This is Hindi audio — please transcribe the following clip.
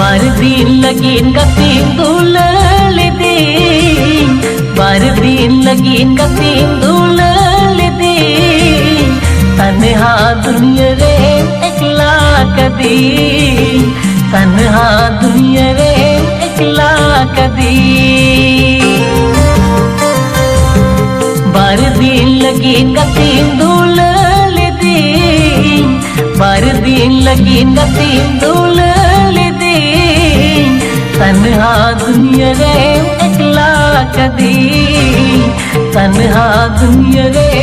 बारदीन लगीन कतीम दुलल दी, बारदीन लगीन कतीम दुलल दी, तन्हा दुनिया रे एकला कदी, तन्हा दुनिया रे एकला कदी। बारदीन लगीन कतीम दुलल दी, बारदीन लगीन कतीम दुलल दी, तन्हा दुनिया रे एकला कदी, तन्हा दुनिया रे